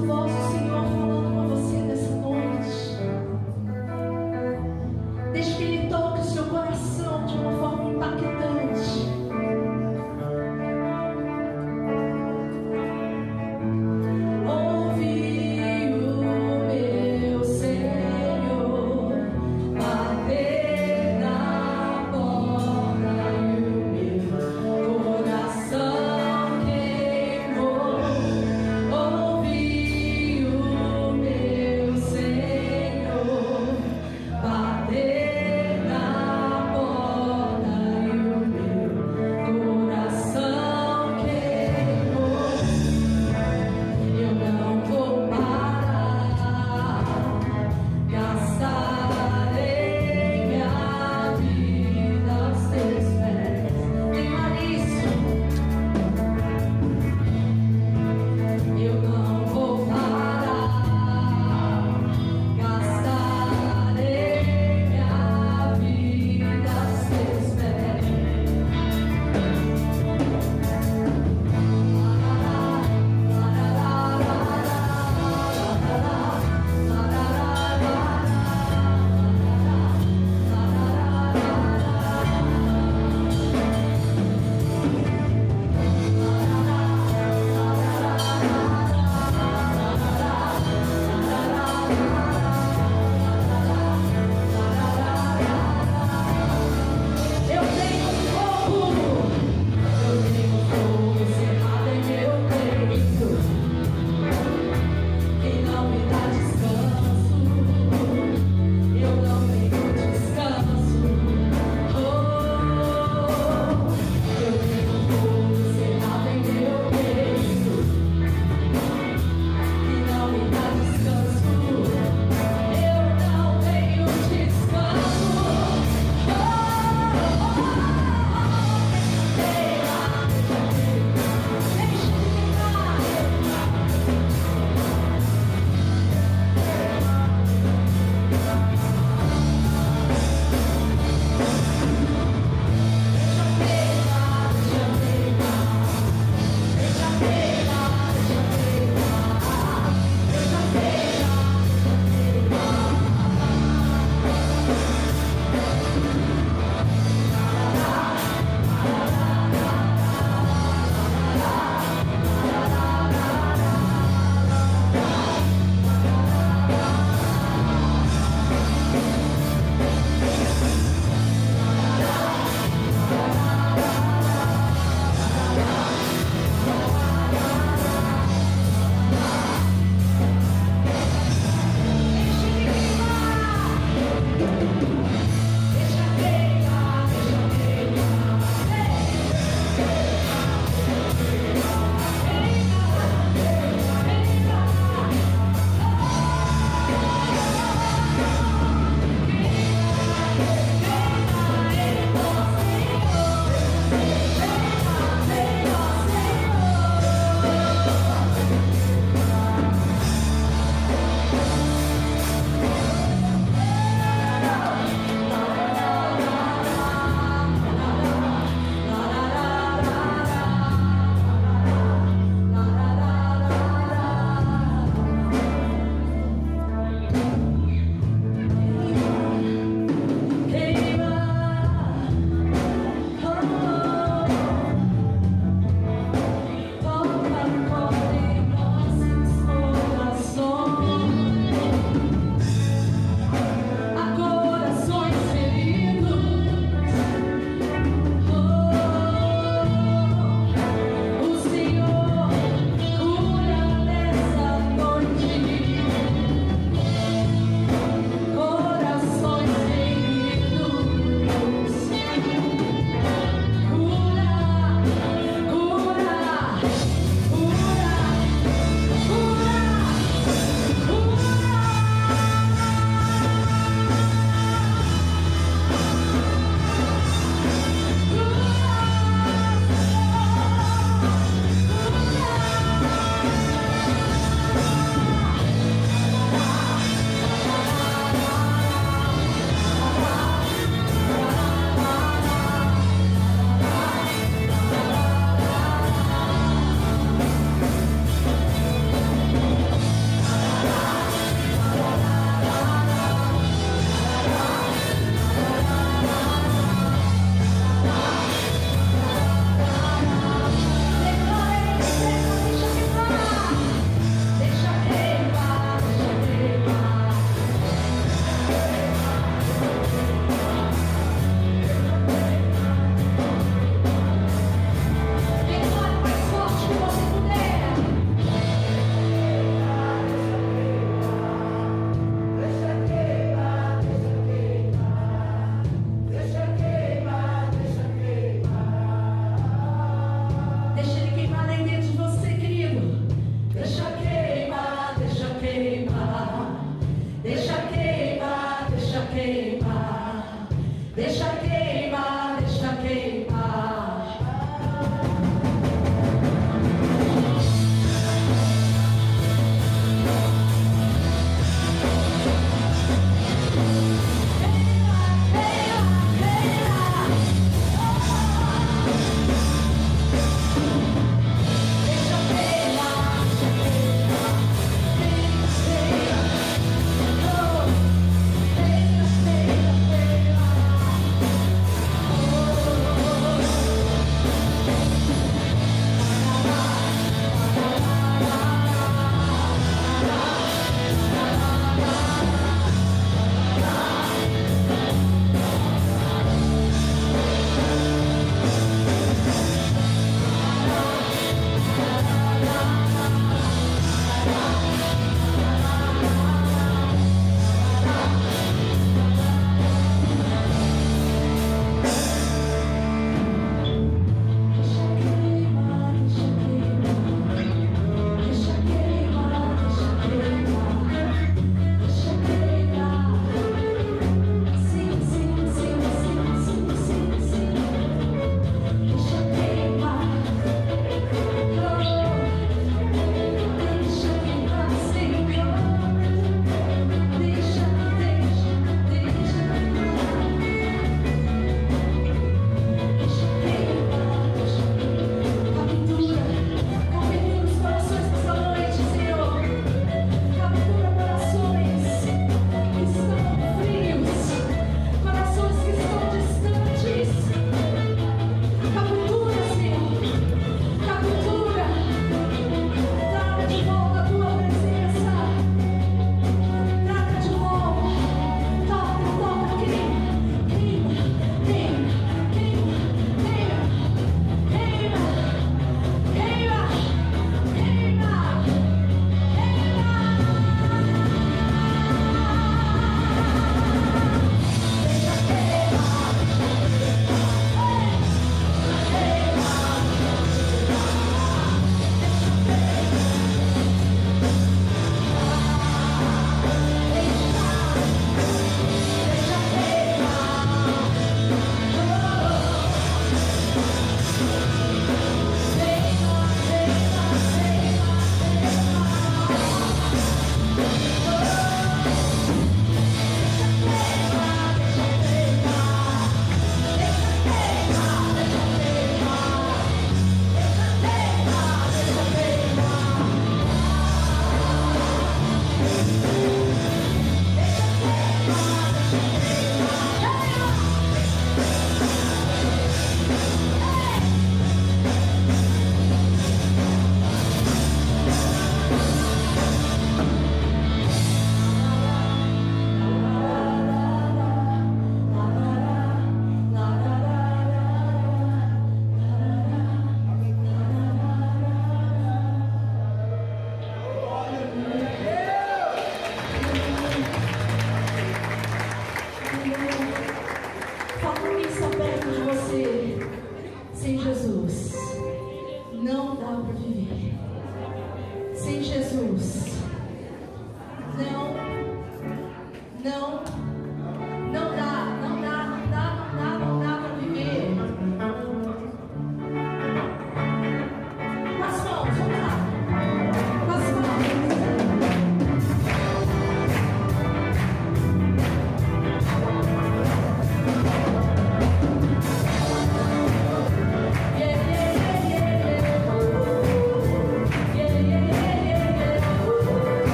voz do Senhor falando com você nessa noite. Deixe que Ele toque o seu coração de uma forma impactante. Ouvi o meu Senhor bater na porta e o meu coração queimou. Ouvi o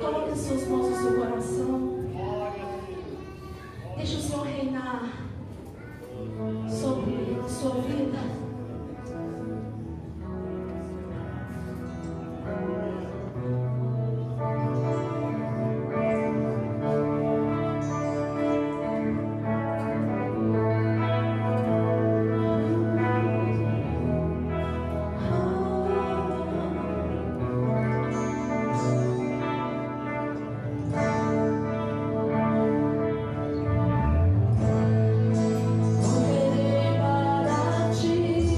Coloque as suas mãos no seu coração. Deixa o Senhor reinar sobre a sua vida. Para ti.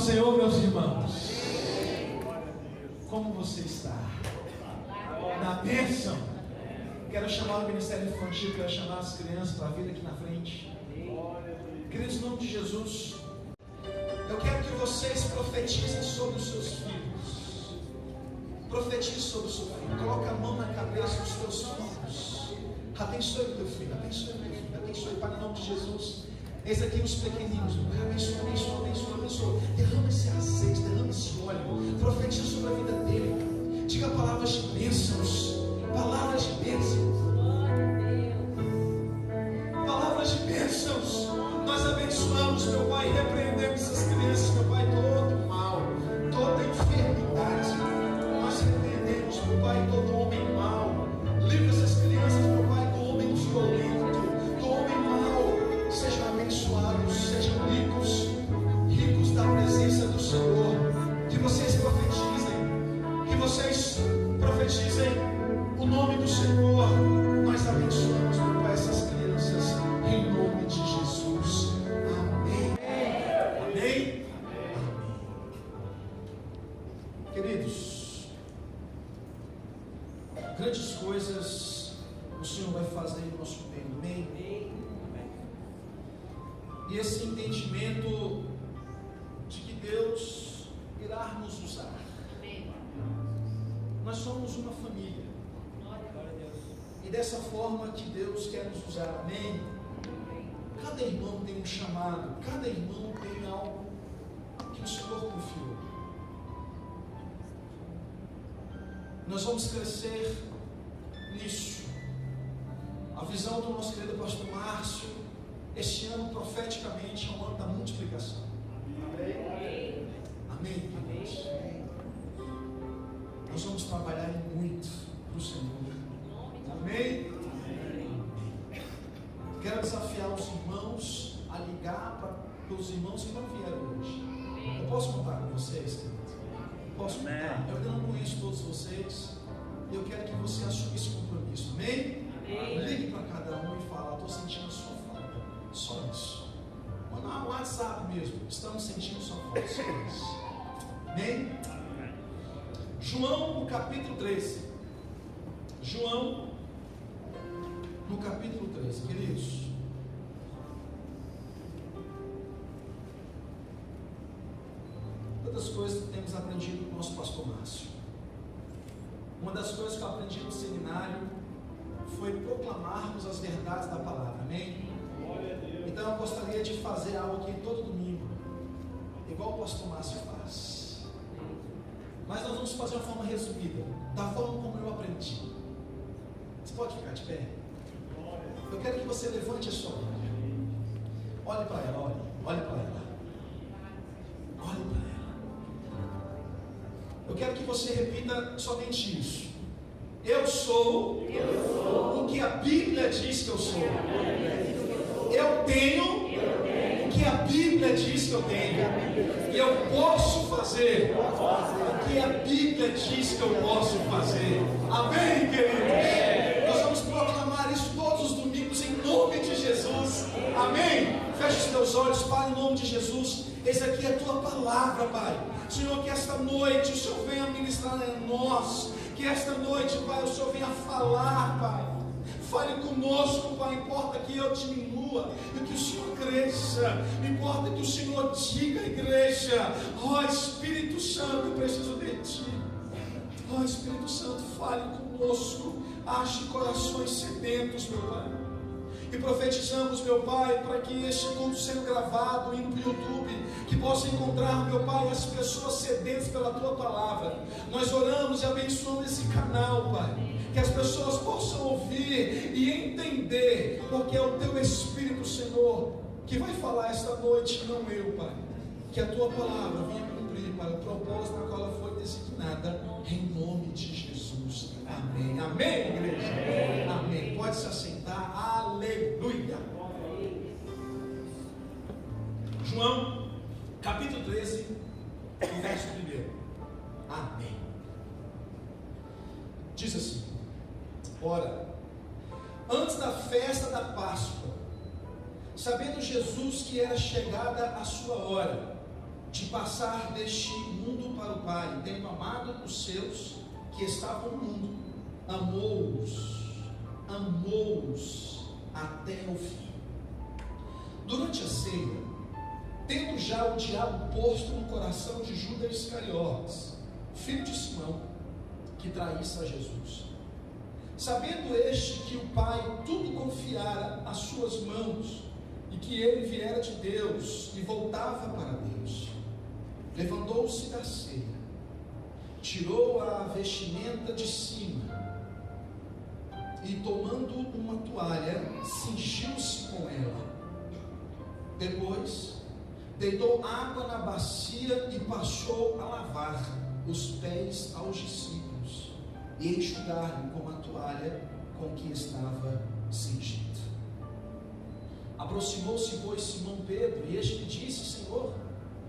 Senhor, meus irmãos? Como você está? Na bênção? Quero chamar o Ministério Infantil, quero chamar as crianças para vir aqui na frente. Queridos, em nome de Jesus, eu quero que vocês profetizem sobre os seus filhos. Profetize sobre o seu filho. Coloca a mão na cabeça dos teus filhos. Abençoe o teu filho, abençoe o teu filho, abençoe, Pai, em nome de Jesus. Eis aqui os pequeninos, abençoa, abençoa, abençoa, abençoa. Derrama esse azeite, derrama esse óleo. Profetiza sobre a vida dele. Diga palavras de bênçãos. Palavras de bênçãos. Palavras de bênçãos. Nós abençoamos, meu Pai, e repreendemos essas crianças, meu Pai, todo mal, toda enfermidade. Nós repreendemos, meu Pai, todo homem mau. Livra essas crianças, meu Pai, do homem violento, do homem mau. Sejam abençoados, sejam ricos, ricos da presença do Senhor. Que vocês profetizem o nome do Senhor. Nós abençoamos, meu Pai, essas crianças, em nome de Jesus. Amém. Amém. Amém. Queridos, grandes coisas o Senhor vai fazer no nosso tempo. Amém. E esse entendimento de que Deus irá nos usar. Nós somos uma família. E dessa forma que Deus quer nos usar. Amém? Cada irmão tem um chamado. Cada irmão tem algo que o Senhor confiou. Nós vamos crescer nisso. A visão do nosso querido pastor Márcio, este ano profeticamente, é um ano da multiplicação. Amém? Amém, queridos? Nós vamos trabalhar muito para o Senhor. Amém? Quero desafiar os irmãos a ligar para os irmãos que não vieram hoje. Eu posso contar com vocês, querido? Posso contar? Eu não conheço todos vocês. E eu quero que você assuma esse compromisso. Amém? Ligue para cada um e fala: estou sentindo a sua falta. Só isso. Manda no WhatsApp mesmo. Estamos sentindo a sua falta. Só isso. Amém? João no capítulo 13. João no capítulo 13, queridos. Tantas coisas que temos aprendido com o nosso pastor Márcio. Uma das coisas que eu aprendi no seminário foi proclamarmos as verdades da palavra. Amém? Então eu gostaria de fazer algo aqui todo domingo, igual o pastor Márcio faz. Mas nós vamos fazer uma forma resumida, da forma como eu aprendi. Você pode ficar de pé? Eu quero que você levante a sua mão. Olhe para ela, olhe para ela. Olhe para ela. Eu quero que você repita somente isso. Eu sou o que a Bíblia diz que eu sou. Eu tenho o que a Bíblia diz que eu tenho. E eu posso fazer o que a Bíblia diz que eu posso fazer. Amém, queridos? Nós vamos proclamar isso todos os domingos em nome de Jesus. Amém? Feche os teus olhos, Pai, em nome de Jesus. Eis aqui a tua palavra, Pai. Senhor, que esta noite o Senhor venha ministrar em nós. Que esta noite, Pai, o Senhor venha falar, Pai. Fale conosco, Pai. Importa que eu diminua e que o Senhor cresça. Importa que o Senhor diga, igreja: ó Espírito Santo, eu preciso de Ti. Ó Espírito Santo, fale conosco. Ache corações sedentos, meu Pai. E profetizamos, meu Pai, para que este culto sendo gravado, indo para o YouTube, que possa encontrar, meu Pai, as pessoas sedentas pela Tua palavra. Nós oramos e abençoamos esse canal, Pai, que as pessoas possam ouvir e entender, porque é o Teu Espírito, Senhor, que vai falar esta noite, não eu, Pai. Que a Tua palavra venha cumprir, Pai, o propósito na qual ela foi designada, em nome de Jesus. Amém. Amém, igreja? Amém. Pode se assentar. Aleluia. João, capítulo 13, o verso 1. Amém. Diz assim: ora, antes da festa da Páscoa, sabendo Jesus que era chegada a sua hora, de passar deste mundo para o Pai, tendo amado os seus que estavam no mundo, amou-os até o fim. Durante a ceia, tendo já o diabo posto no coração de Judas Iscariotes, filho de Simão, que traísse a Jesus, sabendo este que o Pai tudo confiara às suas mãos, e que ele viera de Deus e voltava para Deus, levantou-se da ceia, tirou a vestimenta de cima, e tomando uma toalha, cingiu-se com ela. Depois, deitou água na bacia e passou a lavar os pés aos discípulos e enxugar-lhe com a toalha com que estava cingido. Aproximou-se, pois, Simão Pedro, e este lhe disse: Senhor,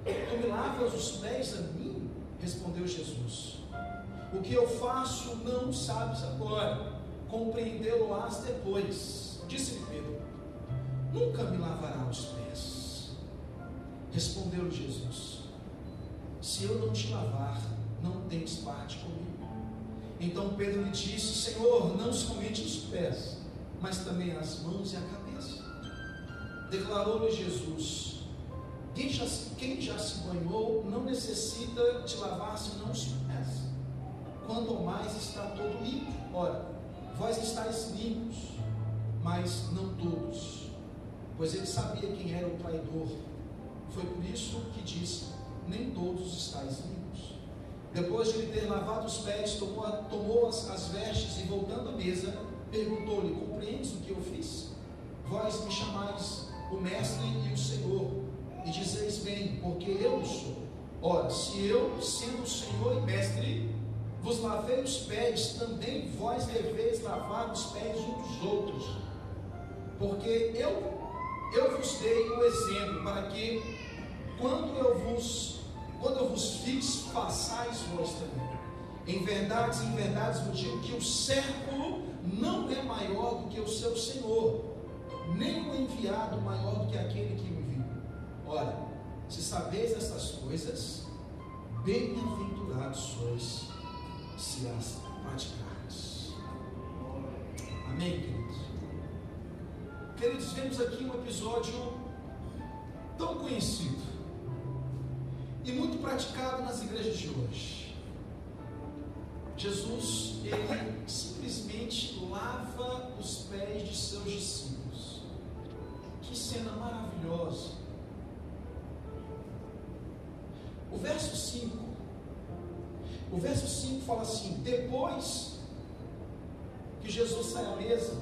tu me lavas os pés a mim? Respondeu Jesus: o que eu faço não sabes agora, compreendê-lo-ás depois. Disse-lhe Pedro: nunca me lavará os pés. Respondeu-lhe Jesus: se eu não te lavar, não tens parte comigo. Então Pedro lhe disse: Senhor, não somente os pés, mas também as mãos e a cabeça. Declarou-lhe Jesus: quem já se banhou não necessita de lavar senão os pés, quanto mais está todo limpo. Ora, vós estáis limpos, mas não todos. Pois ele sabia quem era o traidor. Foi por isso que disse: nem todos estáis limpos. Depois de lhe ter lavado os pés, tomou as vestes e, voltando à mesa, perguntou-lhe: compreendes o que eu fiz? Vós me chamais o Mestre e o Senhor, e dizeis bem, porque eu o sou. Ora, se eu, sendo o Senhor e Mestre, vos lavei os pés, também vós deveis lavar os pés uns dos outros. Porque eu vos dei o exemplo, para que, quando eu vos fiz, façais vós também. Em verdade vos digo que o servo não é maior do que o seu Senhor, nem o enviado maior do que aquele que o enviou. Ora, se sabeis estas coisas, bem-aventurados sois, se as praticardes. Amém, queridos? Queridos, vemos aqui um episódio tão conhecido e muito praticado nas igrejas de hoje. Jesus, ele simplesmente lava os pés de seus discípulos. Que cena maravilhosa. O verso 5 fala assim: depois que Jesus sai à mesa,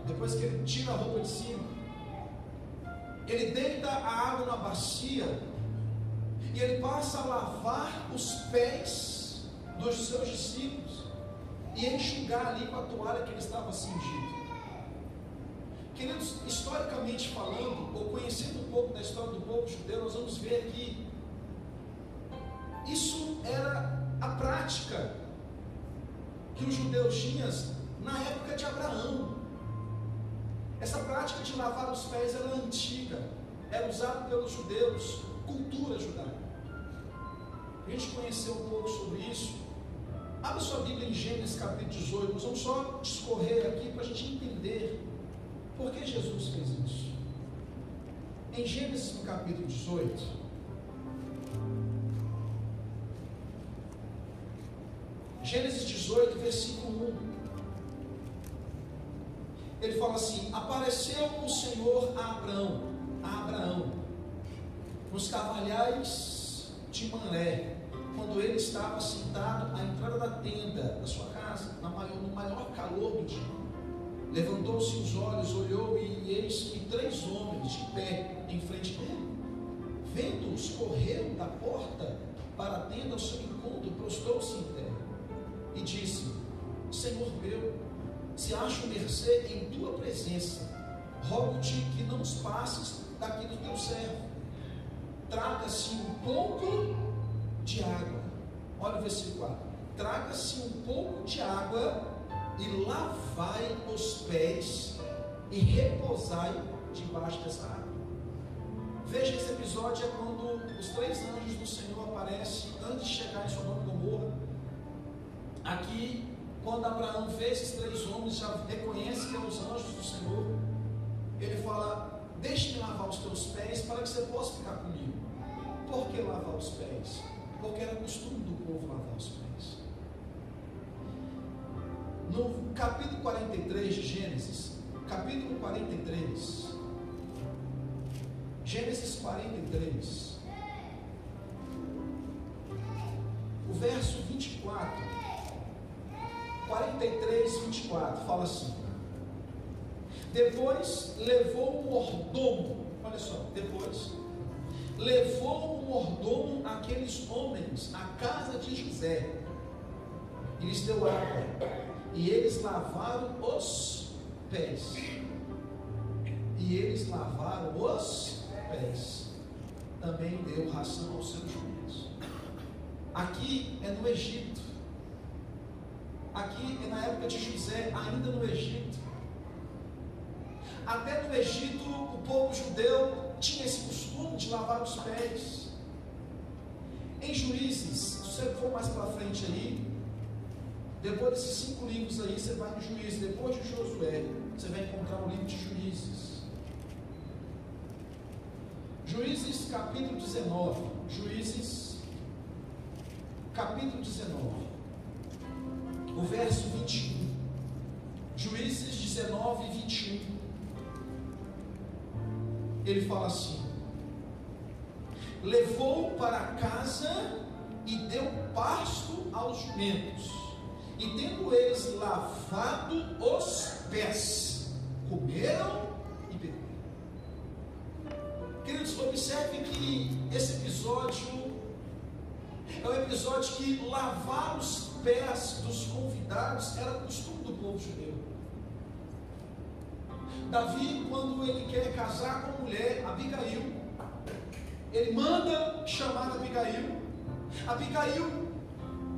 depois que ele tira a roupa de cima, ele deita a água na bacia e ele passa a lavar os pés dos seus discípulos e enxugar ali com a toalha que ele estava cingido. Queridos, historicamente falando, ou conhecendo um pouco da história do povo judeu, nós vamos ver que isso era a prática que os judeus tinham na época de Abraão. Essa prática de lavar os pés era antiga, era usada pelos judeus, cultura judaica. A gente conheceu um pouco sobre isso. Abra sua Bíblia em Gênesis capítulo 18, nós vamos só discorrer aqui para a gente entender por que Jesus fez isso. Em Gênesis no capítulo 18, Gênesis 18, versículo 1, ele fala assim: apareceu o Senhor a Abraão, nos carvalhais de Manré, quando ele estava sentado à entrada da tenda da sua casa, no maior calor do dia. Levantou-se os olhos, olhou, e eis que 3 homens de pé em frente dele. Vendo-os, correu da porta para a tenda ao seu encontro, prostrou-se em terra e disse: Senhor meu, se acho mercê em tua presença, rogo-te que não os passes daqui do teu servo. Traga-se um pouco de água. Olha o versículo 4. Traga-se um pouco de água e lavai os pés e repousai debaixo dessa água. Veja, esse episódio é quando os 3 anjos do Senhor aparecem antes de chegar em Sodoma e Gomorra. Aqui, quando Abraão vê esses 3 homens, já reconhece que são os anjos do Senhor. Ele fala: deixe-me lavar os teus pés para que você possa ficar comigo. Por que lavar os pés? Porque era costume do povo lavar os pés. No capítulo 43 de Gênesis, capítulo 43, Gênesis 43, o verso 24, 43, 24, fala assim: depois levou o mordomo, olha só, depois levou o mordomo aqueles homens à casa de José, e lhes deu água, e eles lavaram os pés. E eles lavaram os pés. Também deu ração aos seus jumentos. Aqui é no Egito. Aqui é na época de José, ainda no Egito. Até no Egito, o povo judeu tinha esse costume de lavar os pés. Em Juízes, se você for mais para frente aí, depois desses 5 livros aí, você vai no Juízes. Depois de Josué, você vai encontrar o livro de Juízes. Juízes capítulo 19. Juízes capítulo 19, o verso 21. Juízes 19, 21. Ele fala assim: levou para casa e deu pasto aos jumentos, e tendo eles lavado os pés, comeram e beberam. Queridos, observe que esse episódio é um episódio que lavar os pés dos convidados era costume do povo judeu. Davi, quando ele quer casar com a mulher, Abigail, ele manda chamar Abigail. Abigail,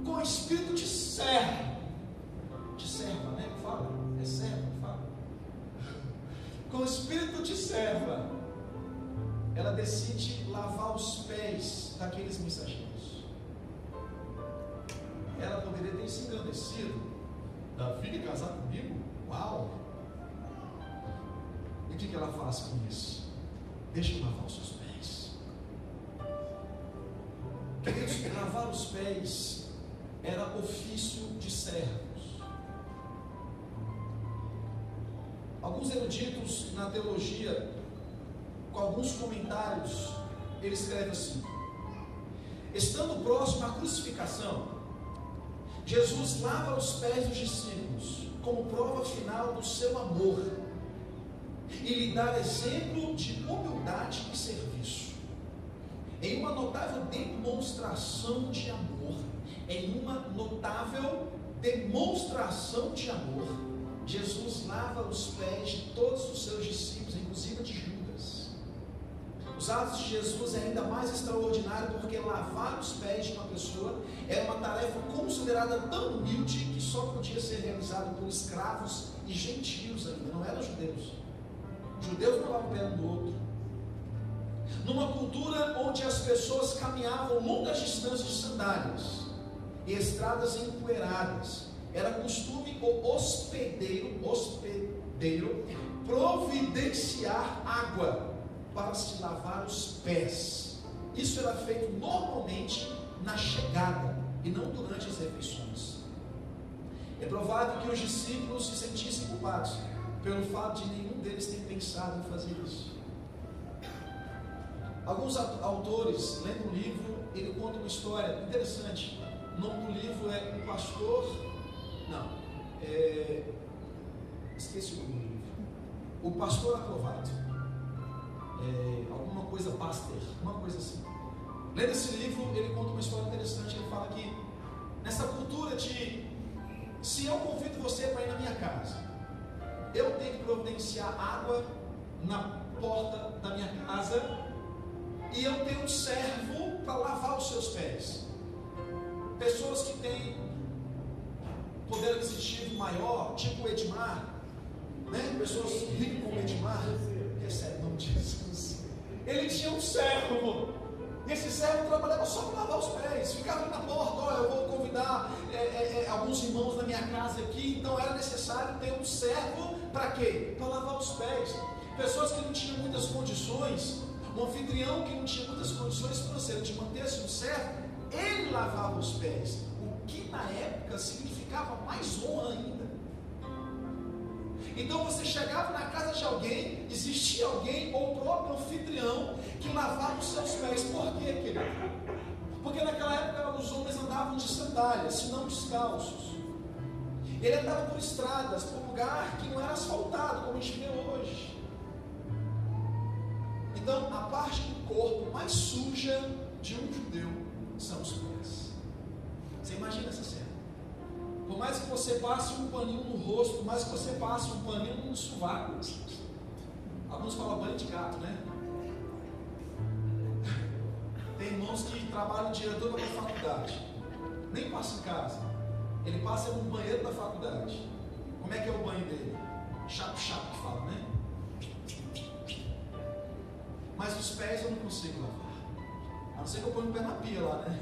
com espírito de serva, né? Fala, é serva, fala. Com espírito de serva, ela decide lavar os pés daqueles mensageiros. Ela poderia ter se engrandecido: Davi quer casar comigo? Uau! E o que ela faz com isso? Deixa eu lavar os seus pés. Queridos, lavar os pés era ofício de servos. Alguns eruditos na teologia, com alguns comentários, ele escreve assim: estando próximo à crucificação, Jesus lava os pés dos discípulos como prova final do seu amor e lhe dá exemplo de humildade e serviço. Em uma notável demonstração de amor, Jesus lava os pés de todos os seus discípulos, inclusive de Judas. Os atos de Jesus é ainda mais extraordinário porque lavar os pés de uma pessoa era uma tarefa considerada tão humilde que só podia ser realizada por escravos e gentios ainda, não eram judeus. Judeus não lavavam o pé um do outro. Numa cultura onde as pessoas caminhavam longas distâncias de sandálias e estradas empoeiradas, era costume o hospedeiro providenciar água para se lavar os pés. Isso era feito normalmente na chegada e não durante as refeições. É provável que os discípulos se sentissem culpados pelo fato de nenhum deles ter pensado em fazer isso. Alguns autores, lendo um livro, ele conta uma história interessante. O nome do livro é O Pastor... esqueci o nome do livro. O Pastor Aprovado. Alguma coisa Pastor, uma coisa assim. Lendo esse livro, ele conta uma história interessante. Ele fala que nessa cultura de, se eu convido você para ir na minha casa, eu tenho que providenciar água na porta da minha casa e eu tenho um servo para lavar os seus pés. Pessoas que têm poder aquisitivo maior, tipo o Edmar, né? Pessoas ricas como o Edmar, recebe o nome de Jesus. Ele eles tinham um servo. E esse servo trabalhava só para lavar os pés. Ficava ali na porta: olha, eu vou convidar alguns irmãos na minha casa aqui. Então era necessário ter um servo para quê? Para lavar os pés. Pessoas que não tinham muitas condições, um anfitrião que não tinha muitas condições financeiras de manter-se um servo, ele lavava os pés. O que na época significava mais honra ainda. Então você chegava na casa de alguém, existia alguém, ou o próprio anfitrião, que lavava os seus pés. Por quê, querido? Porque naquela época os homens andavam de sandálias, se não descalços. Ele andava por estradas, por lugar que não era asfaltado, como a gente vê hoje. Então a parte do corpo mais suja de um judeu são os pés. Você imagina essa cena? Por mais que você passe um paninho no rosto, por mais que você passe um paninho no sovaco, alguns falam banho de gato, né? Tem irmãos que trabalham o dia todo na faculdade, nem passa em casa, ele passa no banheiro da faculdade. Como é que é o banho dele? Chato que fala, né? Mas os pés eu não consigo lavar, a não ser que eu ponha o pé na pia lá, né?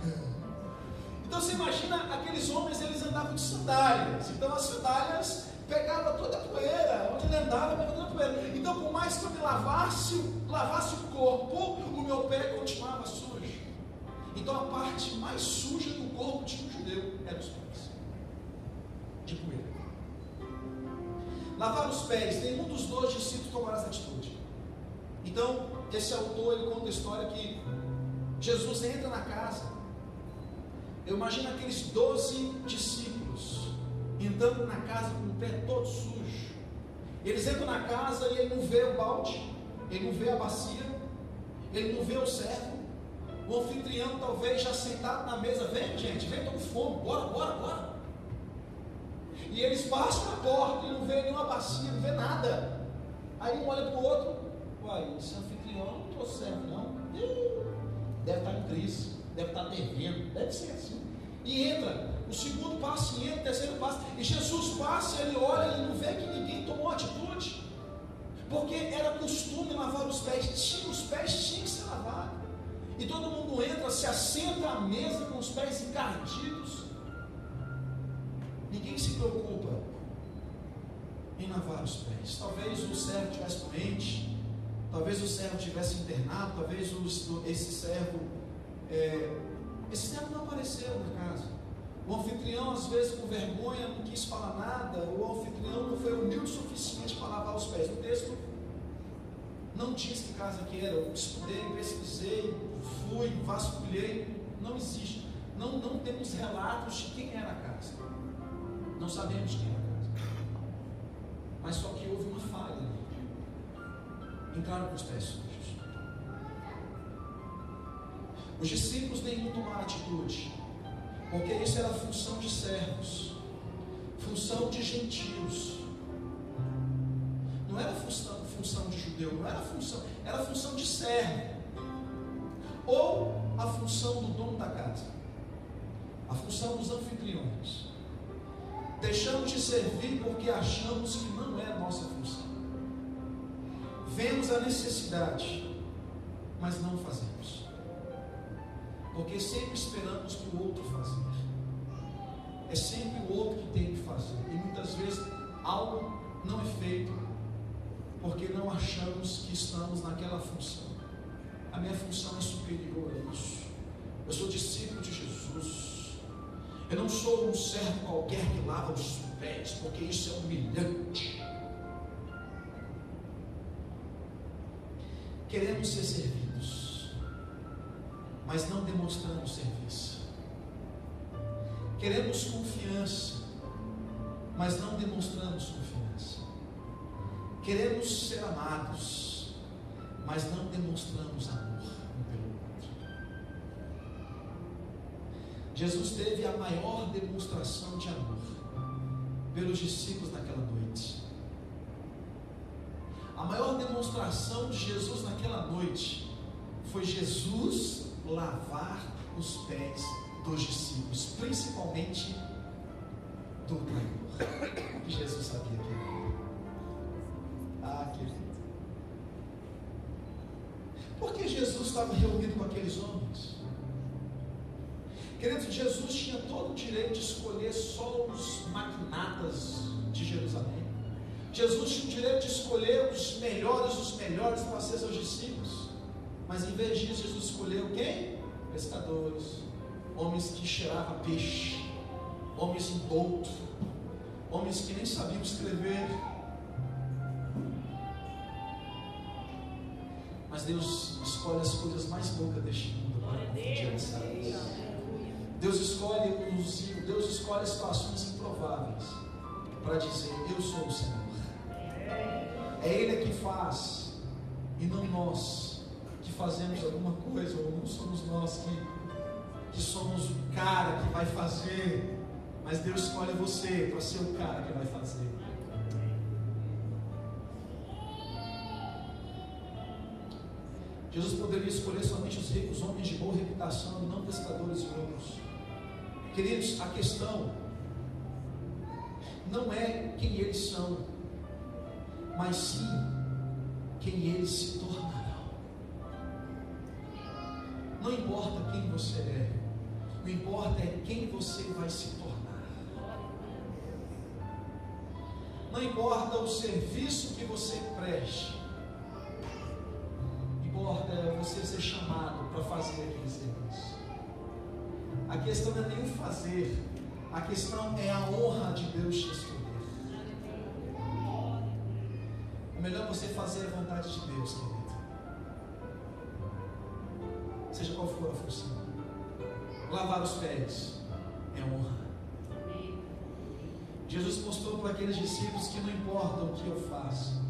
Então você imagina, aqueles homens, eles andavam de sandálias. Então as sandálias pegavam toda a poeira, onde ele andava, pegava toda a poeira. Então por mais que eu me lavasse o corpo, o meu pé continuava sujo. Então a parte mais suja do corpo de um judeu era os pés, de poeira. Lavar os pés, nenhum dos 12 discípulos tomaram essa atitude. Então esse autor, ele conta a história que Jesus entra na casa. Eu imagino aqueles 12 discípulos entrando na casa com o pé todo sujo. Eles entram na casa e ele não vê o balde, ele não vê a bacia, ele não vê o servo. O anfitrião talvez já sentado na mesa: vem gente, vem, estou com fome, bora. E eles passam na porta e não vê nenhuma bacia, não vê nada. Aí um olha para o outro: uai, esse anfitrião não trouxe servo não. Deve estar em crise, deve estar devendo, deve ser assim. E entra, o segundo passa e entra, o terceiro passa, e Jesus passa, ele olha, ele não vê que ninguém tomou atitude, porque era costume lavar os pés, os pés tinham que ser lavados, e todo mundo entra, se assenta à mesa com os pés encardidos, ninguém se preocupa em lavar os pés. Talvez o servo estivesse doente, talvez o servo estivesse internado, talvez esse servo não apareceu na casa. O anfitrião, às vezes, com vergonha, não quis falar nada. O anfitrião não foi humilde o suficiente para lavar os pés. O texto não diz que casa que era. Eu estudei, pesquisei, fui, vasculhei. Não existe. Não temos relatos de quem era a casa. Não sabemos quem era a casa. Mas só que houve uma falha. Entraram com os pés sujos. Os discípulos nenhum tomaram atitude, porque isso era função de servos, função de gentios. Não era função de judeu, não era função de servo, ou a função do dono da casa, a função dos anfitriões. Deixamos de servir porque achamos que não é a nossa função. Vemos a necessidade, mas não fazemos, porque sempre esperamos que o outro fazer. É sempre o outro que tem que fazer, e muitas vezes algo não é feito porque não achamos que estamos naquela função. A minha função é superior a isso. Eu sou discípulo de Jesus. Eu não sou um servo qualquer que lava os pés, porque isso é humilhante. Queremos ser servidos, mas não demonstramos serviço. Queremos confiança, mas não demonstramos confiança. Queremos ser amados, mas não demonstramos amor um pelo outro. Jesus teve a maior demonstração de amor pelos discípulos naquela noite. A maior demonstração de Jesus naquela noite foi Jesus lavar os pés dos discípulos, principalmente do traidor, que Jesus sabia que era. Ah, querido. Por que Jesus estava reunido com aqueles homens? Queridos, Jesus tinha todo o direito de escolher só os magnatas de Jerusalém. Jesus tinha o direito de escolher os melhores para ser seus discípulos. Mas em vez disso, Jesus escolheu quem? Pescadores, homens que cheiravam peixe, homens indoutos, homens que nem sabiam escrever. Mas Deus escolhe as coisas mais loucas deste mundo para confundir as sábias. Deus escolhe situações improváveis para dizer: eu sou o Senhor. É Ele que faz, e não nós que fazemos alguma coisa, ou não somos nós que somos o cara que vai fazer, mas Deus escolhe você para ser o cara que vai fazer. Jesus poderia escolher somente os ricos, homens de boa reputação, e não pescadores e outros. Queridos, a questão não é quem eles são, mas sim quem eles se tornarão. Não importa quem você é, o que importa é quem você vai se tornar. Não importa o serviço que você preste, importa é você ser chamado para fazer aquele serviço. A questão não é nem o fazer, a questão é a honra de Deus te escolher. O melhor é você fazer a vontade de Deus, querido. Seja qual for a função. Lavar os pés é honra. Jesus mostrou para aqueles discípulos que não importa o que eu faço,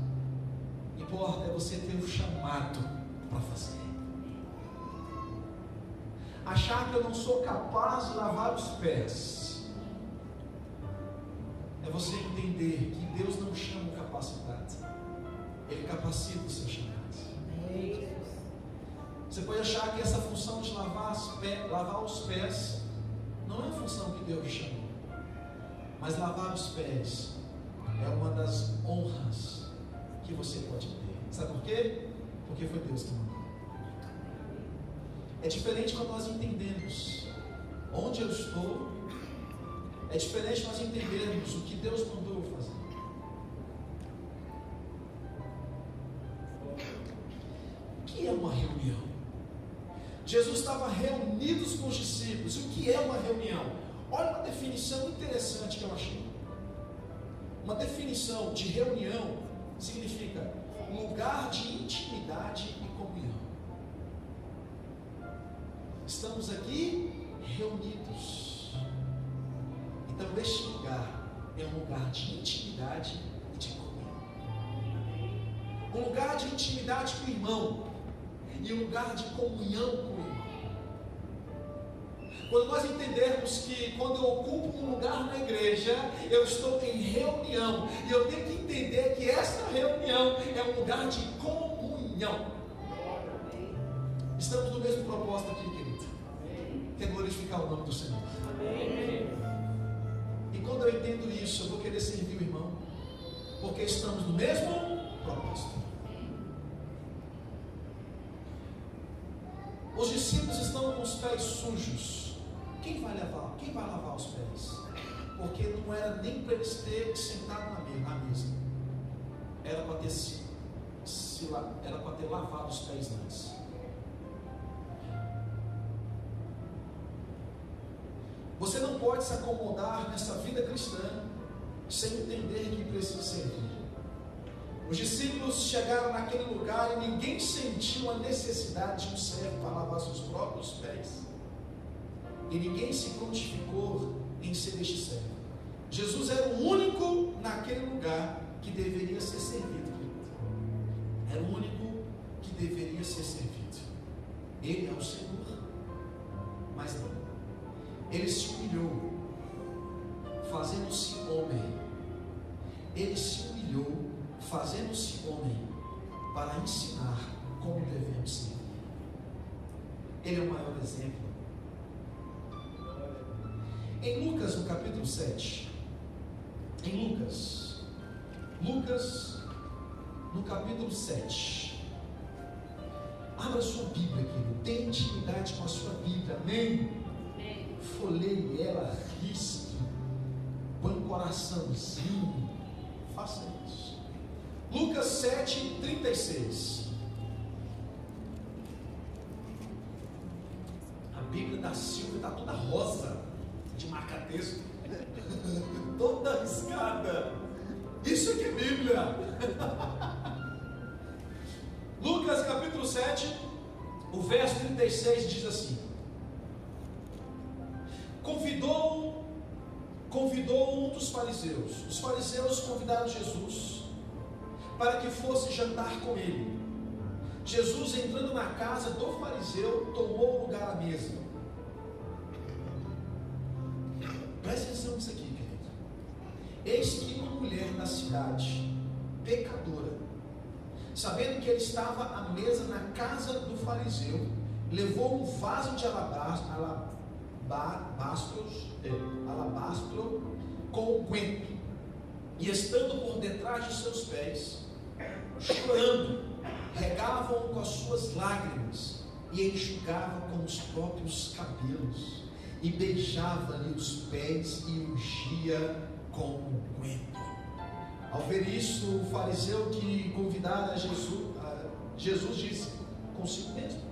importa é você ter o chamado para fazer. Achar que eu não sou capaz de lavar os pés é você entender que Deus não chama o capacitado, Ele capacita os seus chamados. Você pode achar que essa função de lavar os pés não é a função que Deus chamou, mas lavar os pés é uma das honras que você pode ter. Sabe por quê? Porque foi Deus que mandou. É diferente quando nós entendemos onde eu estou, é diferente nós entendermos o que Deus mandou eu fazer. O que é uma reunião? Jesus estava reunidos com os discípulos. O que é uma reunião? Olha uma definição interessante que eu achei. Uma definição de reunião significa lugar de intimidade e comunhão. Estamos aqui reunidos. Então este lugar é um lugar de intimidade e de comunhão. Um lugar de intimidade com o irmão e um lugar de comunhão com o irmão. Quando nós entendermos que quando eu ocupo um lugar na igreja, eu estou em reunião, e eu tenho que entender que esta reunião é um lugar de comunhão. Estamos no mesmo propósito aqui, querido, que é glorificar o nome do Senhor. E quando eu entendo isso, eu vou querer servir o irmão, porque estamos no mesmo propósito. Os discípulos estão com os pés sujos. Quem vai lavar os pés? Porque não era nem para eles terem sentado na mesa. Era para ter lavado os pés antes. Você não pode se acomodar nessa vida cristã sem entender que precisa servir. Os discípulos chegaram naquele lugar e ninguém sentiu a necessidade de um servo para lavar seus próprios pés. E ninguém se prontificou em ser este servo. Jesus era o único naquele lugar que deveria ser servido. Era o único que deveria ser servido. Ele é o Senhor, mas não. Ele se humilhou, fazendo-se homem. Ele se humilhou, fazendo-se homem, para ensinar como devemos ser. Ele é o maior exemplo. Em Lucas, no capítulo 7, Lucas, no capítulo 7, a Abra sua Bíblia, querido. Tenha intimidade com a sua Bíblia. Amém? Folheie ela, risque. Põe um coraçãozinho. Faça isso. Lucas 7:36. A Bíblia da Silvia está toda rosa, de marca-texto, toda riscada. Isso aqui é Bíblia. Lucas capítulo 7, o verso 36 diz assim: Convidou um dos fariseus. Os fariseus convidaram Jesus para que fosse jantar com ele. Jesus, entrando na casa do fariseu, tomou lugar à mesa. Presta atenção nisso aqui, querido. Eis que uma mulher da cidade, pecadora, sabendo que ele estava à mesa na casa do fariseu, levou um vaso de alabastro com unguento, e estando por detrás de seus pés, chorando, regava-o com as suas lágrimas e enxugava com os próprios cabelos, e beijava-lhe os pés e ungia com unguento. Ao ver isso, o fariseu que convidara Jesus disse consigo mesmo: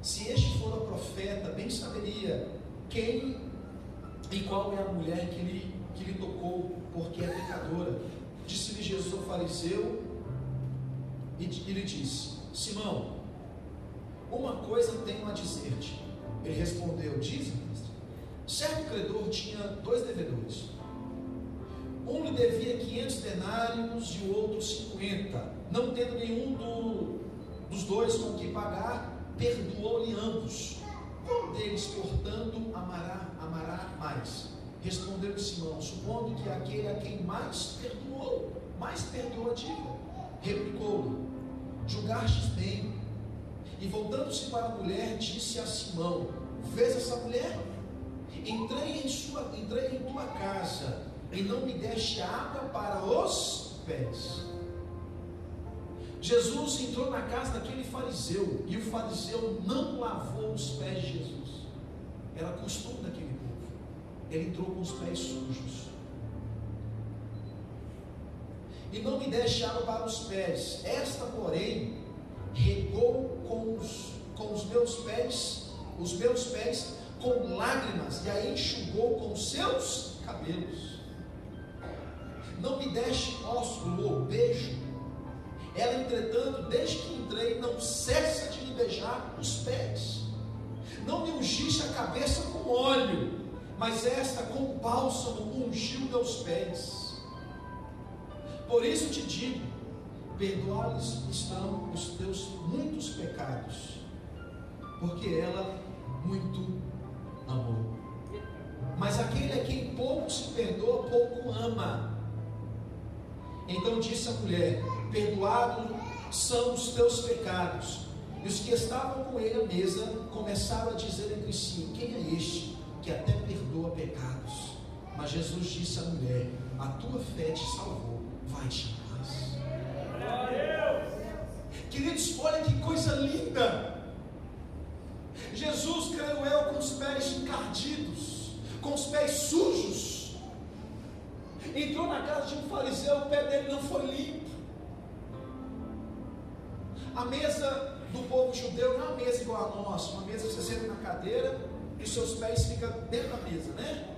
se este for o profeta, bem saberia quem e qual é a mulher que lhe tocou, porque é pecadora. Disse-lhe Jesus ao fariseu e lhe disse: Simão, uma coisa tenho a dizer-te. Ele respondeu: diz, mestre. Certo credor tinha 2 devedores. Um lhe devia 500 denários e o outro 50. Não tendo nenhum dos dois com que pagar, perdoou-lhe ambos. Qual deles, portanto, amará mais? Respondeu Simão: supondo que aquele a quem mais perdoou a dívida. Replicou-lhe: julgastes bem. E voltando-se para a mulher, disse a Simão: vês essa mulher? Entrei em tua casa e não me deste água para os pés. Jesus entrou na casa daquele fariseu, e o fariseu não lavou os pés de Jesus. Era costume daquele povo. Ele entrou com os pés sujos. E não me deste água para os pés. Esta, porém, regou com os meus pés com lágrimas, e a enxugou com os seus cabelos. Não me deste ósculo ou beijo. Ela, entretanto, desde que entrei, não cessa de me beijar os pés. Não me ungiste a cabeça com óleo, mas esta com bálsamo ungiu meus pés. Por isso te digo: perdoados estão os teus muitos pecados, porque ela muito amou. Mas aquele a quem pouco se perdoa, pouco ama. Então disse a mulher: perdoados são os teus pecados. E os que estavam com ele à mesa começaram a dizer entre si: quem é este que até perdoa pecados? Mas Jesus disse à mulher: a tua fé te salvou, vai-te em paz. Queridos, olha que coisa linda. Jesus, creio eu, com os pés encardidos, com os pés sujos, entrou na casa de um fariseu, o pé dele não foi limpo. A mesa do povo judeu não é uma mesa igual a nossa, uma mesa que você senta na cadeira e os seus pés ficam dentro da mesa, né?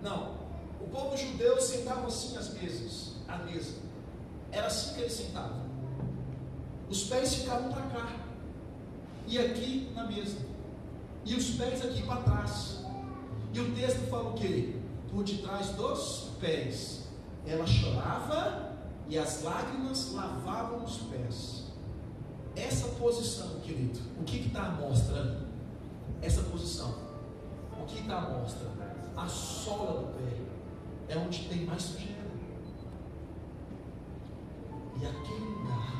Não, o povo judeu sentava assim às mesas, a mesa, era assim que eles sentavam, os pés ficavam para cá, e aqui na mesa, e os pés aqui para trás. E o texto fala o quê? Por detrás dos pés ela chorava e as lágrimas lavavam os pés. Essa posição, querido, o que está à mostra ali? Essa posição, o que está à mostra? A sola do pé é onde tem mais sujeira. E aquele lugar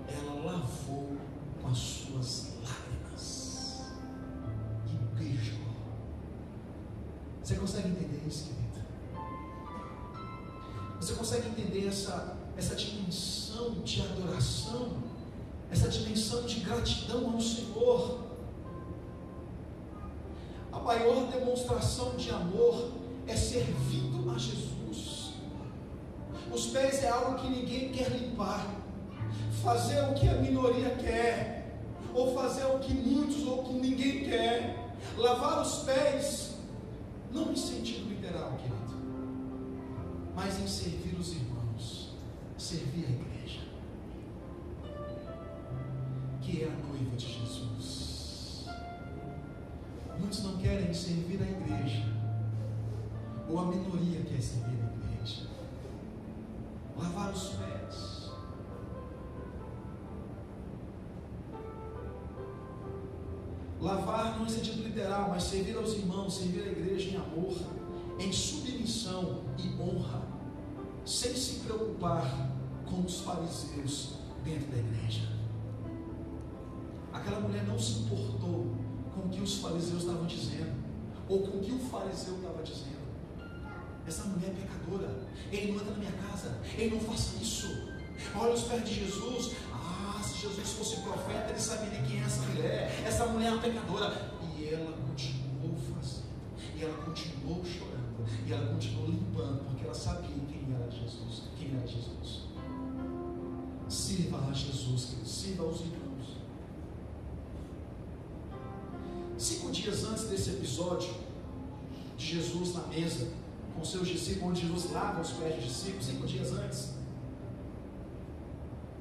ela lavou com as suas lágrimas e beijou. Você consegue entender isso, querido? Você consegue entender essa dimensão de adoração, essa dimensão de gratidão ao Senhor. A maior demonstração de amor é servindo a Jesus. Os pés é algo que ninguém quer limpar, fazer o que a minoria quer, ou fazer o que muitos ou que ninguém quer. Lavar os pés, não em sentido literal, querido, mas em servir os irmãos, servir a igreja, que é a noiva de Jesus. Muitos não querem servir a igreja, ou a minoria quer servir a igreja. Lavar os pés. Lavar não é sentido literal, mas servir aos irmãos, servir a igreja em amor, em submissão e honra, sem se preocupar com os fariseus dentro da igreja. Aquela mulher não se importou com o que os fariseus estavam dizendo, ou com o que o fariseu estava dizendo. Essa mulher é pecadora, ele não entra na minha casa, ele não faça isso. Olha os pés de Jesus. Se Jesus fosse profeta, ele saberia quem é essa mulher. Essa mulher é uma pecadora. E ela continuou fazendo, e ela continuou chorando, e ela continuou limpando, porque ela sabia quem era Jesus. Quem era Jesus. Sirva a Jesus, querido. Sirva aos irmãos. 5 dias antes desse episódio de Jesus na mesa com seus discípulos, onde Jesus lava os pés dos discípulos, 5 dias antes,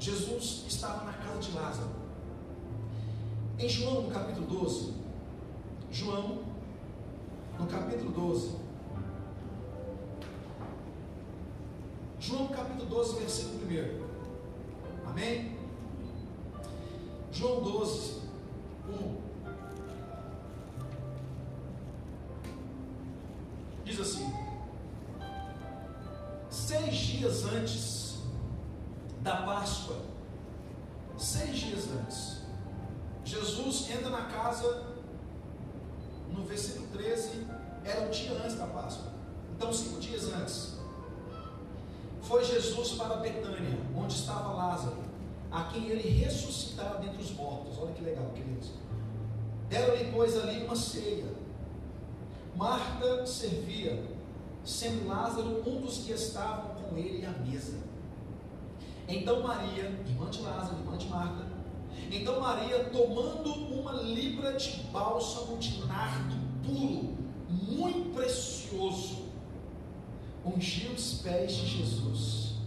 Jesus estava na casa de Lázaro. Em João, no capítulo 12, João, no capítulo 12, João, capítulo 12, versículo 1. Amém? João 12, 1. Diz assim: 6 dias antes da Páscoa, 6 dias antes, Jesus entra na casa, no versículo 13, era um dia antes da Páscoa. Então 5 dias antes, foi Jesus para Betânia, onde estava Lázaro, a quem ele ressuscitara dentre os mortos. Olha que legal, queridos. Deram-lhe, pois, ali uma ceia. Marta servia, sendo Lázaro um dos que estavam com ele à mesa. Então Maria, irmã de Lázaro, irmã de Marta, então Maria, tomando uma libra de bálsamo de nardo puro, muito precioso, ungiu os pés de Jesus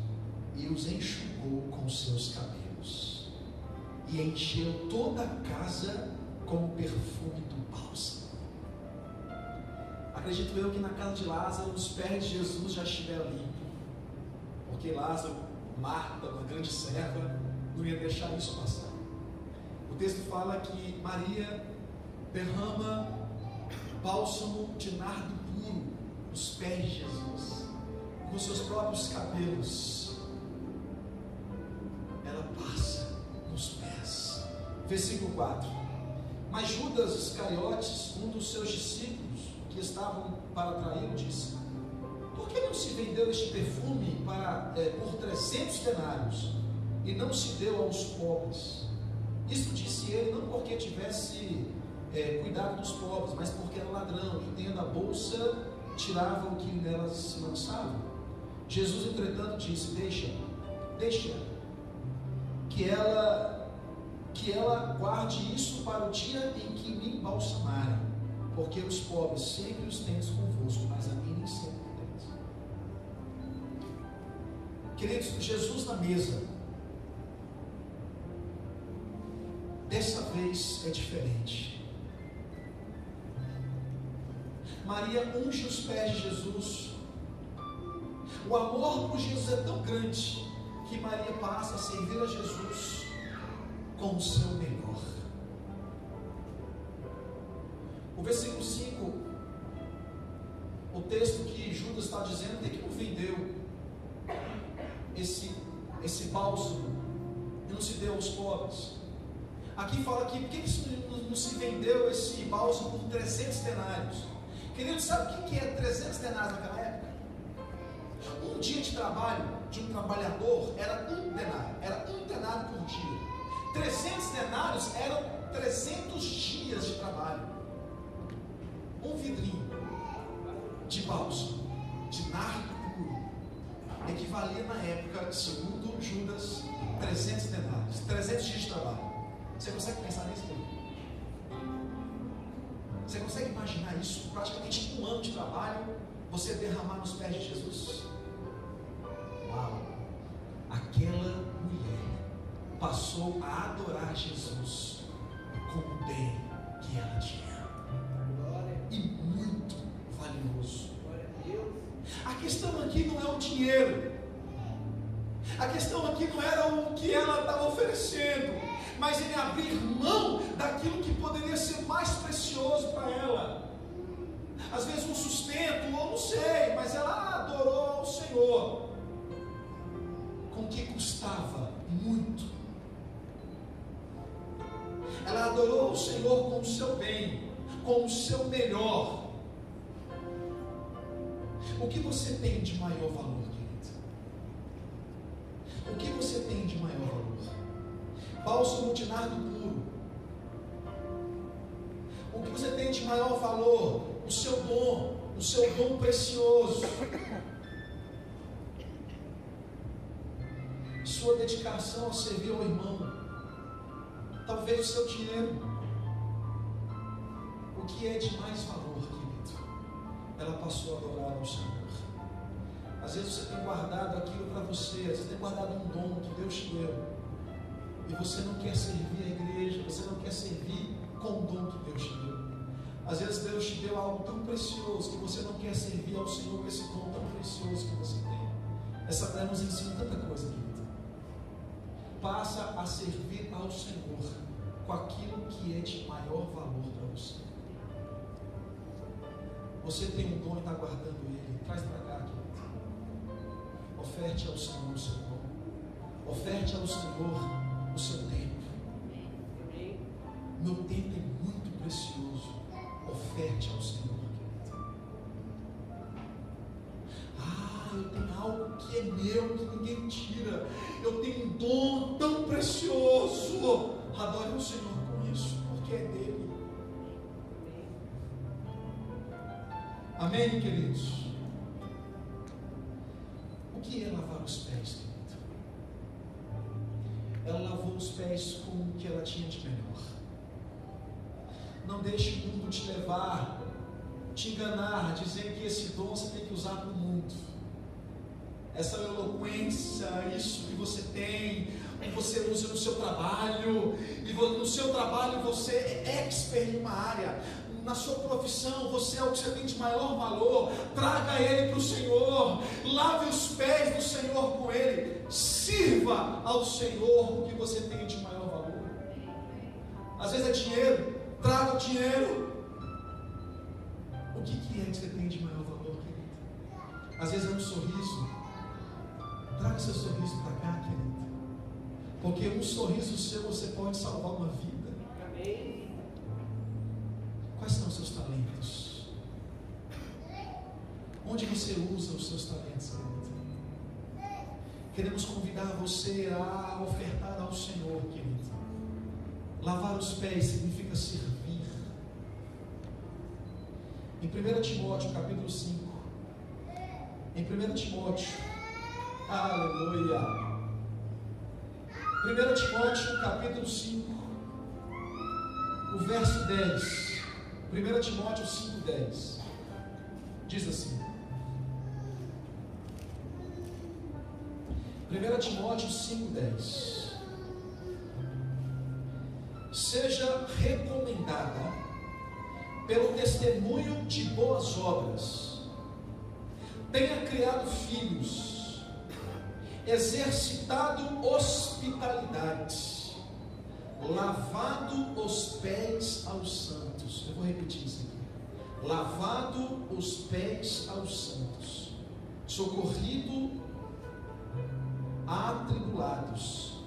e os enxugou com seus cabelos, e encheu toda a casa com o perfume do bálsamo. Acredito eu que na casa de Lázaro os pés de Jesus já estiveram limpos, porque Lázaro, Marta, uma grande serva, não ia deixar isso passar. O texto fala que Maria derrama bálsamo de nardo puro nos pés de Jesus, com seus próprios cabelos. Ela passa nos pés. Versículo 4. Mas Judas Iscariotes, um dos seus discípulos que estavam para traí-lo, disse: por que não se vendeu este perfume por 300 denários e não se deu aos pobres? Isto disse ele não porque tivesse cuidado dos pobres, mas porque era ladrão, e tendo a bolsa, tirava o que nelas se lançava. Jesus, entretanto, disse: deixa que ela guarde isso para o dia em que me embalsamarem, porque os pobres sempre os tendes convosco, mas a mim nem sempre tendes. Queridos, Jesus na mesa, dessa vez é diferente. Maria unge os pés de Jesus. O amor por Jesus é tão grande que Maria passa a servir a Jesus com o seu melhor. O versículo 5, o texto que Judas está dizendo, tem que não vendeu esse bálsamo e não se deu aos pobres. Aqui fala que por que não se vendeu esse bálsamo por 300 denários? Querido, sabe o que é 300 denários naquela época? Um dia de trabalho de um trabalhador era um denário por dia. 300 denários eram 300 dias de trabalho. Um vidrinho de bálsamo, de nardo puro, equivalia na época, segundo Judas, 300 denários, 300 dias de trabalho. Você consegue pensar nisso? Você consegue imaginar isso? Praticamente um ano de trabalho, você derramar nos pés de Jesus? Uau! Aquela mulher passou a adorar Jesus com o bem que ela tinha. E muito valioso. A questão aqui não é o dinheiro. A questão aqui não era o que ela estava oferecendo, mas em abrir mão daquilo que poderia ser mais precioso para ela. Às vezes um sustento, ou não sei, mas ela adorou ao Senhor com o que custava muito. Ela adorou ao Senhor com o seu bem, com o seu melhor. O que você tem de maior valor, querido? O que você tem de maior valor? Bálsamo de nardo puro. O que você tem de maior valor? O seu dom precioso. Sua dedicação a servir ao irmão. Talvez o seu dinheiro. O que é de mais valor, querido? Ela passou a adorar ao Senhor. Às vezes você tem guardado aquilo para você, às vezes tem guardado um dom que Deus te deu, e você não quer servir a igreja, você não quer servir com o dom que Deus te deu. Às vezes Deus te deu algo tão precioso que você não quer servir ao Senhor com esse dom tão precioso que você tem. Essa mulher nos ensina tanta coisa, querido. Passa a servir ao Senhor com aquilo que é de maior valor para você. Você tem um dom e está guardando ele. Traz para cá, querido. Oferte ao Senhor o seu dom. Oferte ao Senhor o seu tempo. Meu tempo é muito precioso. Oferte ao Senhor, querido. Eu tenho algo que é meu, que ninguém tira. Eu tenho um dom tão precioso. Adore o Senhor com isso, porque é dele. Amém, queridos? O que é lavar os pés, querido? Ela lavou os pés com o que ela tinha de melhor. Não deixe o mundo te levar, te enganar, dizer que esse dom você tem que usar para o mundo. Essa eloquência, isso que você tem, que você usa no seu trabalho, e no seu trabalho você é expert em uma área. Na sua profissão, você é o que você tem de maior valor. Traga ele para o Senhor. Lave os pés do Senhor com ele. Sirva ao Senhor o que você tem de maior valor. Às vezes é dinheiro. Traga o dinheiro. O que é que você tem de maior valor, querido? Às vezes é um sorriso. Traga seu sorriso para cá, querido. Porque um sorriso seu você pode salvar uma vida. Amém. Quais são os seus talentos? Onde você usa os seus talentos, querido? Queremos convidar você a ofertar ao Senhor, querido. Lavar os pés significa servir. Em 1 Timóteo, capítulo 5. Em 1 Timóteo, aleluia. 1 Timóteo, capítulo 5, o verso 10. 1 Timóteo 5,10 diz assim: 1 Timóteo 5,10: seja recomendada pelo testemunho de boas obras, tenha criado filhos, exercitado hospitalidade, lavado os pés aos santos. Eu vou repetir isso aqui: lavado os pés aos santos, socorrido a atribulados,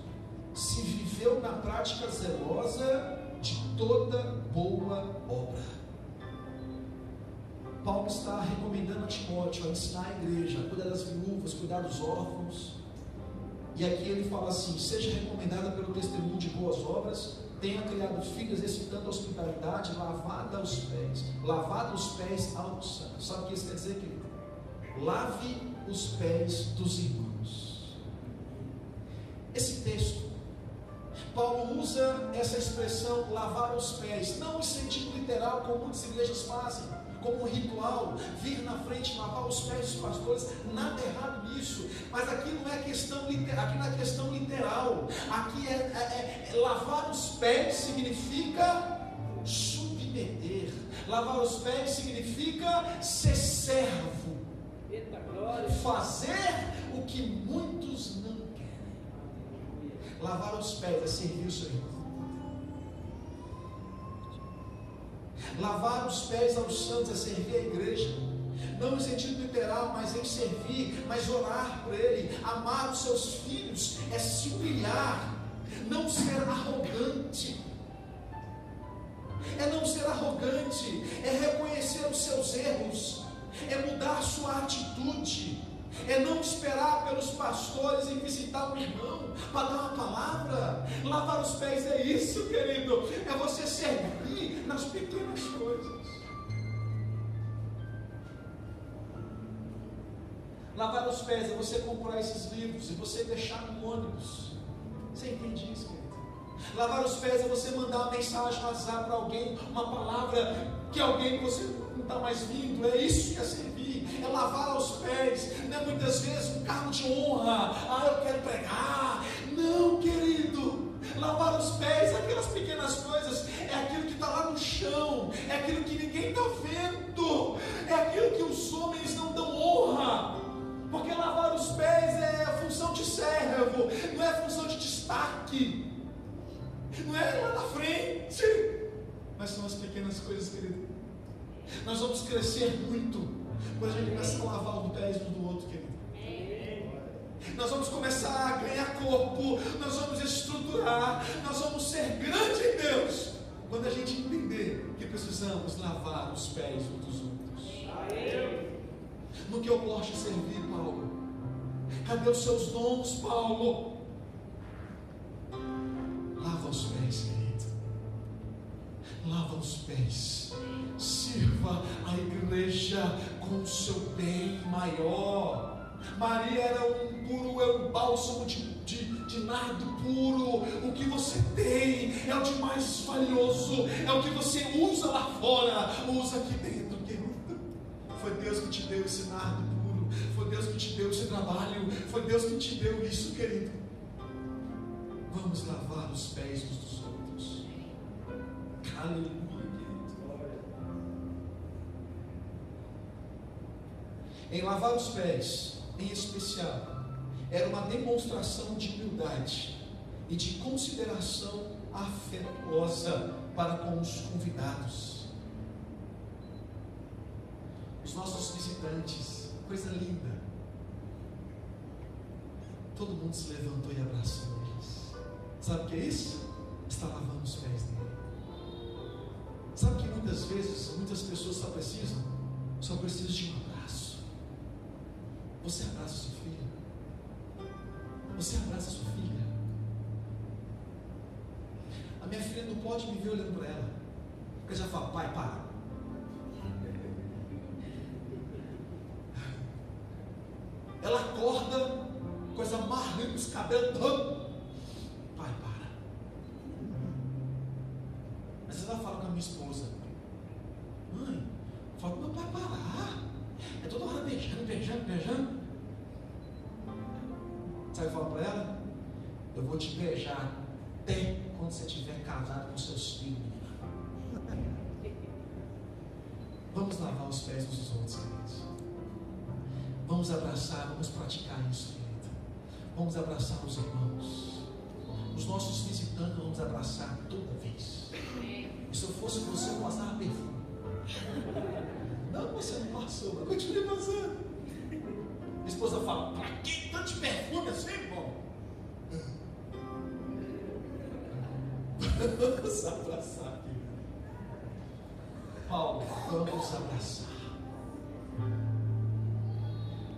se viveu na prática zelosa de toda boa obra. Paulo está recomendando a Timóteo a ensinar a igreja, a cuidar das viúvas, cuidar dos órfãos. E aqui ele fala assim: seja recomendada pelo testemunho de boas obras, tenha criado filhos, excitando a hospitalidade, lavada os pés aos santos. Sabe o que isso quer dizer, querido? Lave os pés dos irmãos. Esse texto, Paulo usa essa expressão lavar os pés, não em sentido literal, como muitas igrejas fazem, como um ritual, vir na frente, lavar os pés dos pastores, nada errado nisso, mas aqui não é questão literal, aqui não é questão literal, aqui lavar os pés significa submeter, lavar os pés significa ser servo, fazer o que muitos não querem. Lavar os pés é servir o seu irmão. Lavar os pés aos santos é servir a igreja, não em sentido literal, mas em servir, mas orar por ele. Amar os seus filhos é se humilhar, não ser arrogante. É não ser arrogante, é reconhecer os seus erros, é mudar sua atitude, é não esperar pelos pastores e visitar o irmão para dar uma palavra. Lavar os pés é isso, querido, é você servir nas pequenas coisas. Lavar os pés é você comprar esses livros e você deixar no ônibus. Você entende isso, querido? Lavar os pés é você mandar uma mensagem no WhatsApp para alguém, uma palavra que alguém que você não está mais vindo. É isso que é servir, é lavar os pés. Não é muitas vezes um cargo de honra, eu quero pregar. Não, querido, lavar os pés é aquelas pequenas coisas, é aquilo que está lá no chão, é aquilo que ninguém está vendo, é aquilo que os homens não dão honra, porque lavar os pés é a função de servo, não é a função de destaque, não é lá na frente, mas são as pequenas coisas, querido. Nós vamos crescer muito quando a gente começa a lavar os pés um do outro, querido. Nós vamos começar a ganhar corpo, nós vamos estruturar, nós vamos ser grandes em Deus quando a gente entender que precisamos lavar os pés uns dos outros. No que eu posso servir, Paulo? Cadê os seus dons, Paulo? Lava os pés, querido. Lava os pés. Sirva a igreja com o seu bem maior. Maria era um bálsamo de nardo puro. O que você tem é o de mais valioso, é o que você usa lá fora, usa aqui dentro, querido. Foi Deus que te deu esse nardo puro, foi Deus que te deu esse trabalho, foi Deus que te deu isso, querido. Vamos lavar os pés uns dos outros. Aleluia, querido. Em lavar os pés, em especial, era uma demonstração de humildade e de consideração afetuosa para com os convidados, os nossos visitantes. Coisa linda. Todo mundo se levantou e abraçou eles. Sabe o que é isso? Está lavando os pés dele. Sabe que muitas vezes, muitas pessoas só precisam de um abraço. Você abraça sua filha? Você abraça sua filha? A minha filha não pode me ver olhando para ela, porque já fala: pai, para. Ela acorda, coisa mais linda, os cabelos todos. Pai, para. Mas ela fala com a minha esposa: mãe, fala para o meu pai parar. É toda hora beijando. Sabe o que eu falo para ela? Eu vou te beijar até quando você estiver casado com seus filhos. Vamos lavar os pés uns dos outros, queridos. Vamos abraçar, vamos praticar isso, querido. Vamos abraçar os irmãos. Os nossos visitantes vamos abraçar toda vez. E se eu fosse você, eu passava perfume. Não, você não passou, mas continue passando. Minha esposa fala: pra que tanto de perfume assim, irmão? Vamos abraçar, querido. Paulo, vamos abraçar.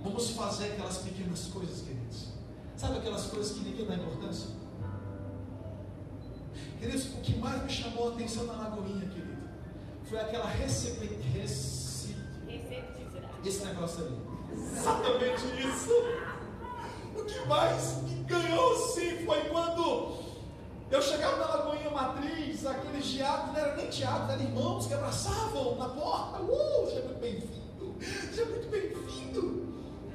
Vamos fazer aquelas pequenas coisas, queridos. Sabe aquelas coisas que ninguém dá importância? Queridos, o que mais me chamou a atenção na Lagoinha, querido, foi aquela esse negócio ali. Exatamente isso. O que mais me ganhou sim foi quando eu chegava na Lagoinha Matriz, aqueles diáconos, não eram nem diáconos, eram irmãos que abraçavam na porta. Seja muito bem-vindo, seja muito bem-vindo.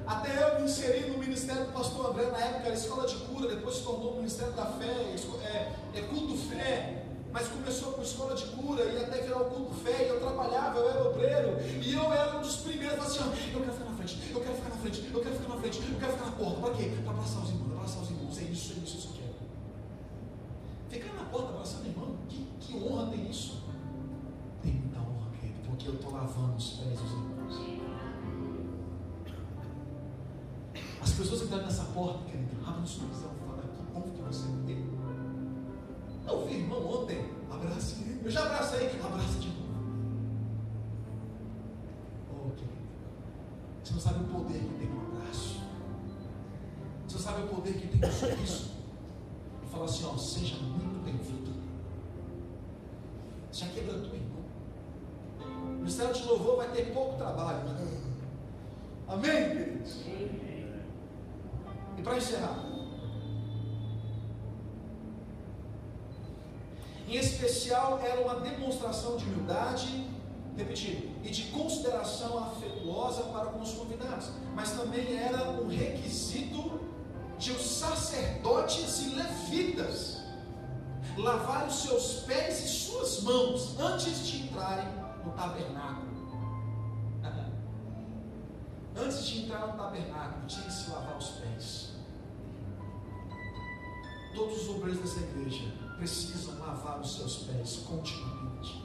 Até eu me inseri no ministério do pastor André, na época era Escola de Cura, depois se tornou o Ministério da Fé, Culto Fé, mas começou com Escola de Cura e até virar o Culto Fé, e eu trabalhava, eu era obreiro, e eu era um dos primeiros, assim, eu quero ficar na frente, eu quero ficar na frente, eu quero ficar na frente, eu quero ficar na porta, para quê? Para abraçar os irmãos, é isso que eu quero. Ficar na porta abraçando irmão, que honra tem isso? Tem muita honra, querido, porque eu estou lavando os pés dos irmãos. As pessoas entraram nessa porta, querido, abre o seu visão, fala que bom que você tem. Eu vi irmão ontem, abraça ele, eu já abracei, abraça de novo. Oh, querido, você não sabe o poder que tem no abraço, você não sabe o poder que tem no sorriso. E fala assim, ó, seja muito bem-vindo. Já quebrantou, irmão. O Ministério de Louvor vai ter pouco trabalho. Amém, queridos? E para encerrar, em especial era uma demonstração de humildade, repetindo, e de consideração afetuosa para com os convidados, mas também era um requisito de os sacerdotes e levitas lavarem os seus pés e suas mãos antes de entrarem no tabernáculo. Antes de entrar no tabernáculo, tinha que se lavar os pés. Todos os obreiros dessa igreja precisam lavar os seus pés continuamente.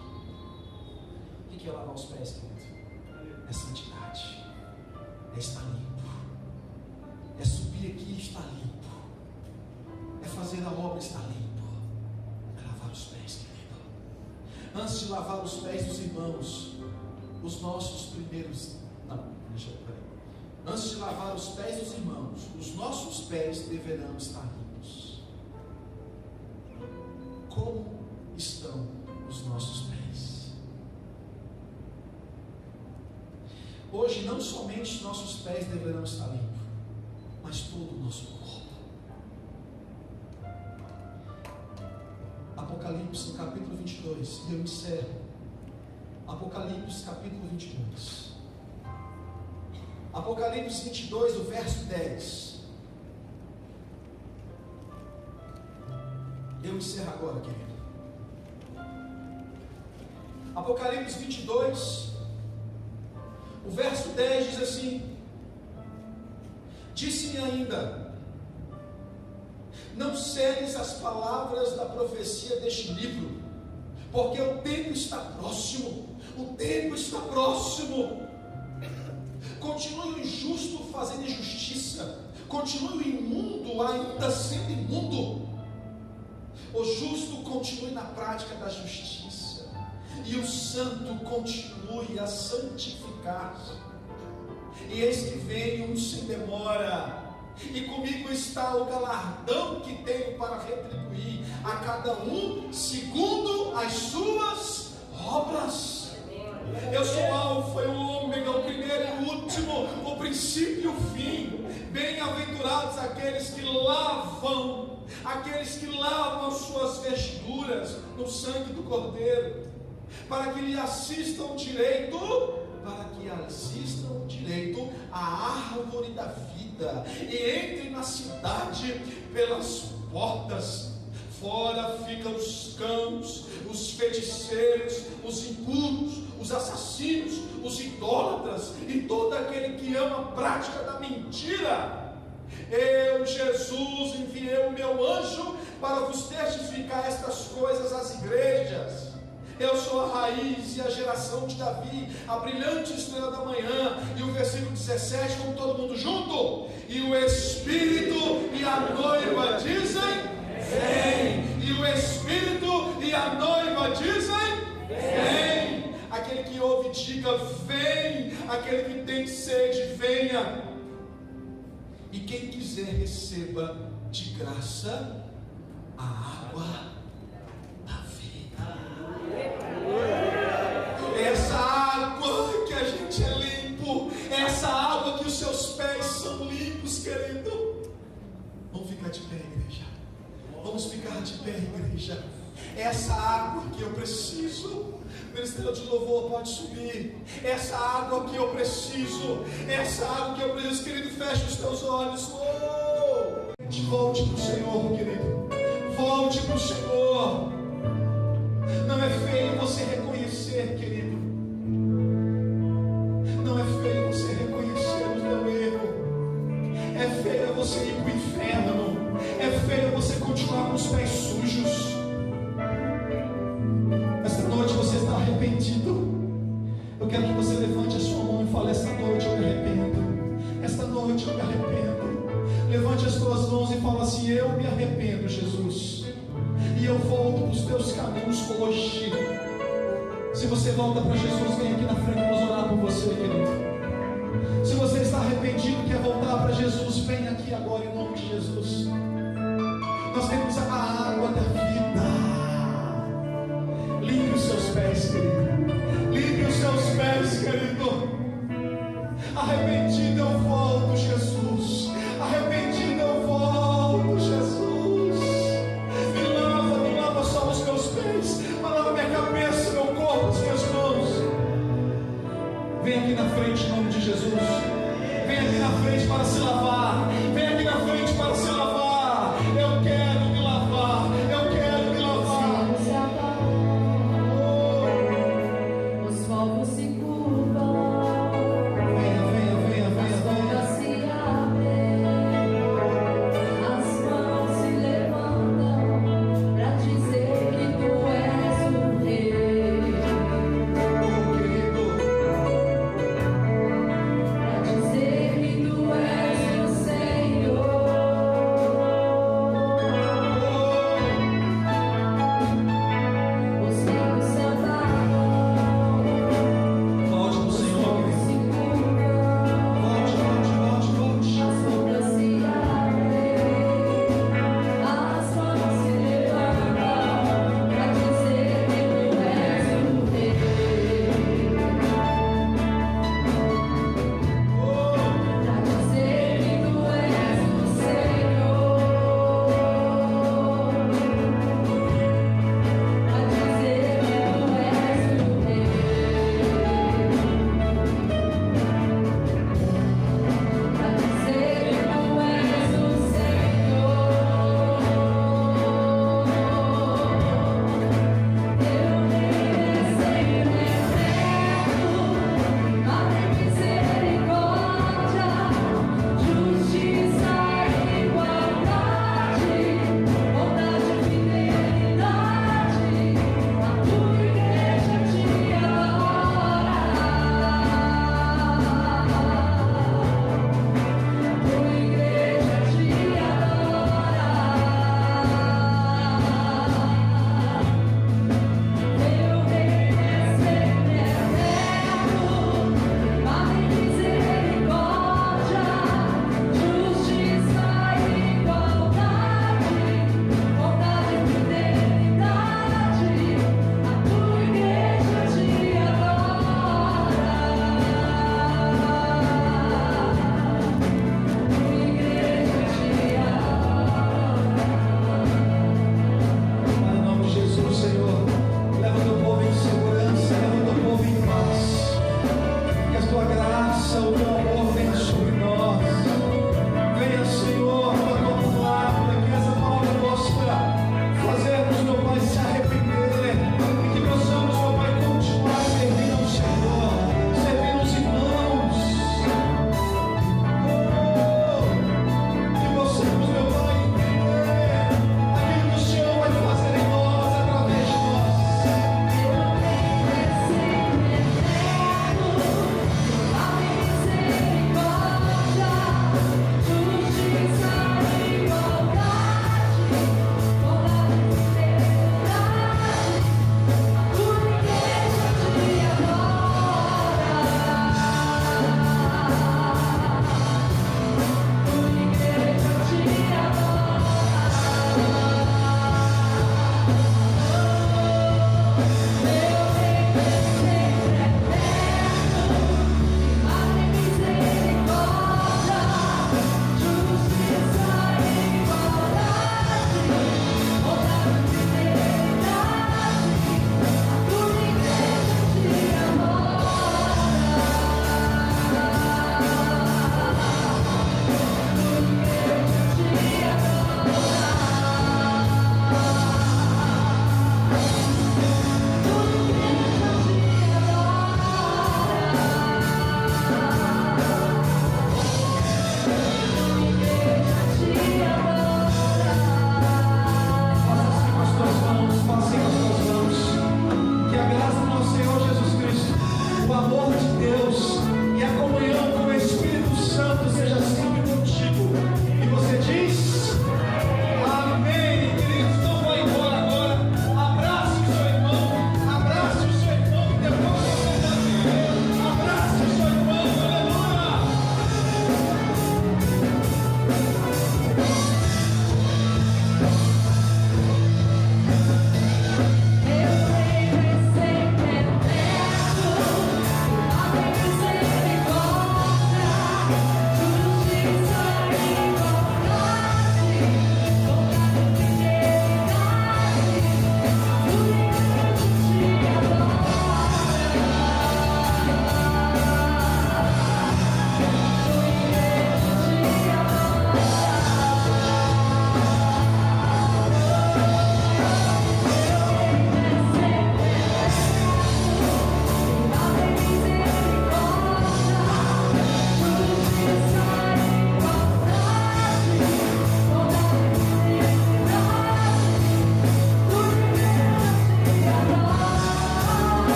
O que é lavar os pés, querido? É santidade, é estar limpo, é subir aqui e estar limpo, é fazer a obra e estar limpo, é lavar os pés, querido. Antes de lavar os pés dos irmãos, os nossos primeiros, antes de lavar os pés dos irmãos, os nossos pés deverão estar limpos. Como estão os nossos pés? Hoje não somente nossos pés deverão estar limpos, mas todo o nosso corpo. Apocalipse no capítulo 22, e eu encerro. Apocalipse capítulo 22. Apocalipse 22, o verso 10. Eu encerro agora, querido. Apocalipse 22, o verso 10 diz assim: disse-me ainda, não selles as palavras da profecia deste livro, porque o tempo está próximo. O tempo está próximo. Continue o injusto fazendo injustiça, continue o imundo ainda sendo imundo, o justo continue na prática da justiça, e o santo continue a santificar-se. E eis que venho sem demora, e comigo está o galardão que tenho para retribuir a cada um segundo as suas obras. Eu sou o Alfa e o Ômega, o primeiro e o último, o princípio e o fim. Bem-aventurados aqueles que lavam as suas vestiduras no sangue do Cordeiro, para que lhe assistam direito, à árvore da vida, e entrem na cidade pelas portas. Fora ficam os cães, os feiticeiros, os impuros, os assassinos, os idólatras e todo aquele que ama a prática da mentira. Eu, Jesus, enviei o meu anjo para vos testificar estas coisas às igrejas. Eu sou a raiz e a geração de Davi, a brilhante estrela da manhã. E o versículo 17, como todo mundo junto: e o Espírito e a noiva dizem: vem. E o Espírito e a noiva dizem: vem. Aquele que ouve, diga: vem. Aquele que tem sede, venha. E quem quiser quiser, receba de graça a água da vida. Essa água que a gente é limpo, essa água que os seus pés são limpos, querido. Vamos ficar de pé, igreja. Vamos ficar de pé, igreja. Essa água que eu preciso. Ministério de louvor, pode subir. Essa água que eu preciso. Essa água que eu preciso, querido. Feche os teus olhos. Volte para o Senhor, querido. Volte para o Senhor. Não é feio você reconhecer, querido. Não é feio você reconhecer o teu erro. É feio você ir para o inferno. É feio você continuar com os pés sujos. Esta noite você está arrependido. Eu quero que você levante a sua mão e fale: esta noite eu me arrependo. Esta noite eu me arrependo. Levante as tuas mãos e fala assim: eu me arrependo, Jesus, e eu volto para os teus caminhos hoje. Se você volta para Jesus, vem aqui na frente, vamos orar por você, querido. Se você está arrependido e quer voltar para Jesus, vem aqui agora em nome de Jesus. Nós temos a água